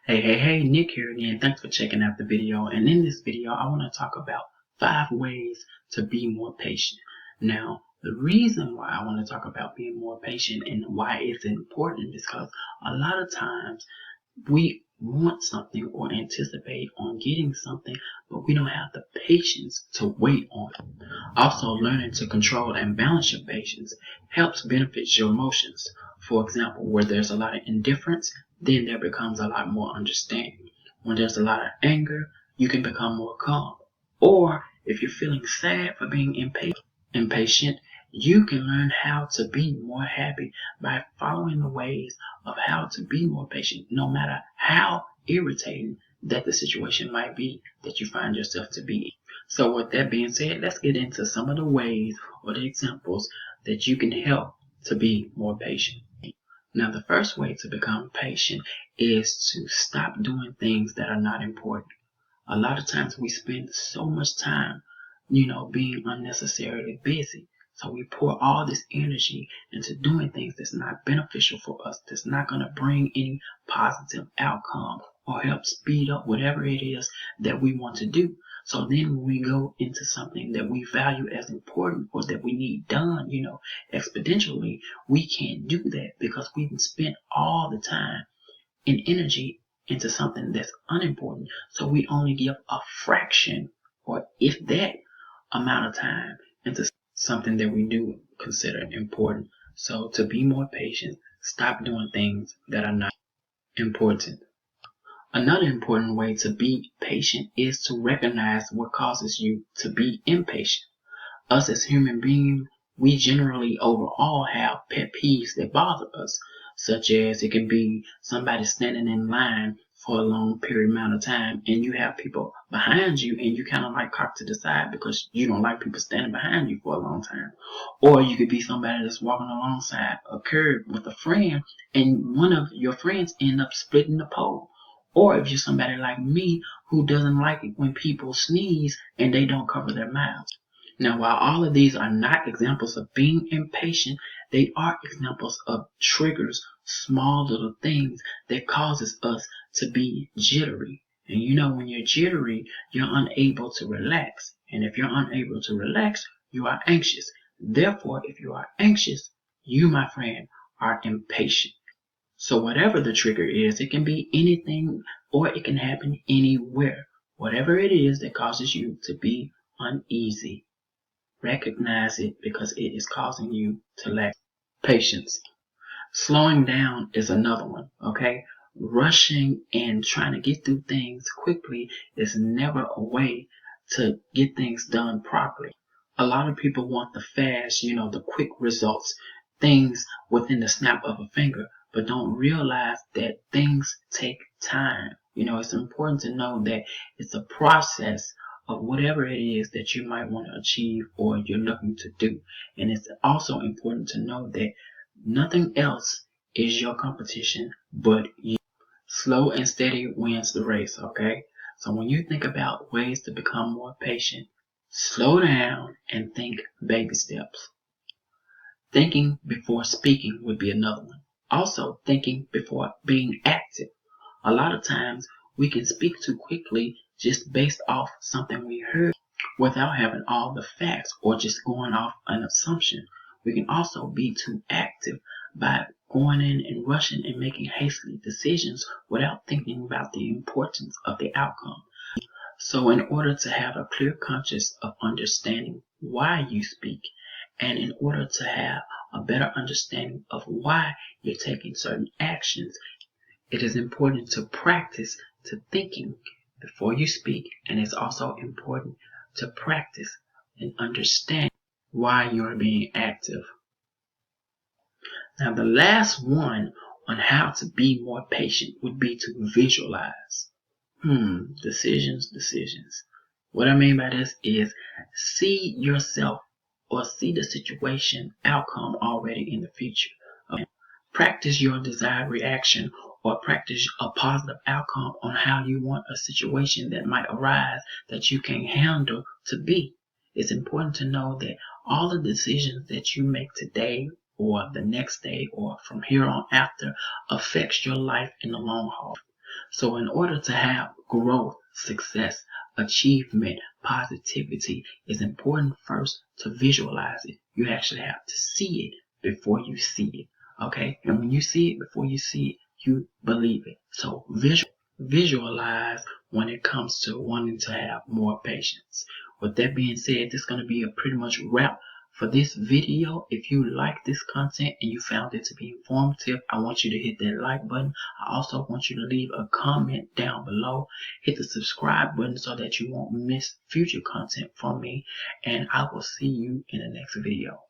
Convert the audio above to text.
Hey, Nick here again. Thanks for checking out the video. And in this video, I want to talk about 5 ways to be more patient. Now, the reason why I want to talk about being more patient and why it's important is because a lot of times we want something or anticipate on getting something, but we don't have the patience to wait on it. Also, learning to control and balance your patience helps benefit your emotions. For example, where there's a lot of indifference, then there becomes a lot more understanding. When there's a lot of anger, you can become more calm. Or if you're feeling sad for being impatient, you can learn how to be more happy by following the ways of how to be more patient, no matter how irritating that the situation might be that you find yourself to be. So with that being said, let's get into some of the ways or the examples that you can help to be more patient. Now, the first way to become patient is to stop doing things that are not important. A lot of times we spend so much time, being unnecessarily busy. So we pour all this energy into doing things that's not beneficial for us, that's not going to bring any positive outcome or help speed up whatever it is that we want to do. So then when we go into something that we value as important or that we need done, exponentially, we can't do that because we've spent all the time and energy into something that's unimportant. So we only give a fraction or if that amount of time into something that we do consider important. So to be more patient, stop doing things that are not important. Another important way to be patient is to recognize what causes you to be impatient. Us as human beings, we generally overall have pet peeves that bother us, such as it can be somebody standing in line for a long period amount of time and you have people behind you and you kind of like cock to the side because you don't like people standing behind you for a long time. Or you could be somebody that's walking alongside a curb with a friend and one of your friends end up splitting the pole. Or if you're somebody like me who doesn't like it when people sneeze and they don't cover their mouths. Now, while all of these are not examples of being impatient, they are examples of triggers, small little things that causes us to be jittery. And when you're jittery, you're unable to relax. And if you're unable to relax, you are anxious. Therefore, if you are anxious, you, my friend, are impatient. So whatever the trigger is, it can be anything or it can happen anywhere. Whatever it is that causes you to be uneasy, recognize it because it is causing you to lack patience. Slowing down is another one, okay? Rushing and trying to get through things quickly is never a way to get things done properly. A lot of people want the fast, the quick results, things within the snap of a finger, but don't realize that things take time. It's important to know that it's a process of whatever it is that you might want to achieve or you're looking to do. And it's also important to know that nothing else is your competition but you. Slow and steady wins the race, okay? So when you think about ways to become more patient, slow down and think baby steps. Thinking before speaking would be another one. Also, thinking before being active. A lot of times we can speak too quickly just based off something we heard without having all the facts or just going off an assumption. We can also be too active by going in and rushing and making hastily decisions without thinking about the importance of the outcome. So in order to have a clear conscience of understanding why you speak, and in order to have a better understanding of why you're taking certain actions, it is important to practice to thinking before you speak, and it's also important to practice and understand why you're being active. Now, the last one on how to be more patient would be to visualize. Decisions. What I mean by this is see yourself or see the situation outcome already in the future. Practice your desired reaction or practice a positive outcome on how you want a situation that might arise that you can't handle to be. It's important to know that all the decisions that you make today or the next day or from here on after affects your life in the long haul. So in order to have growth, success, achievement, positivity, it's important first to visualize it. You actually have to see it before you see it. Okay? And when you see it before you see it, you believe it. So visualize when it comes to wanting to have more patience. With that being said, this is going to be a pretty much wrap for this video. If you like this content and you found it to be informative, I want you to hit that like button. I also want you to leave a comment down below. Hit the subscribe button so that you won't miss future content from me. And I will see you in the next video.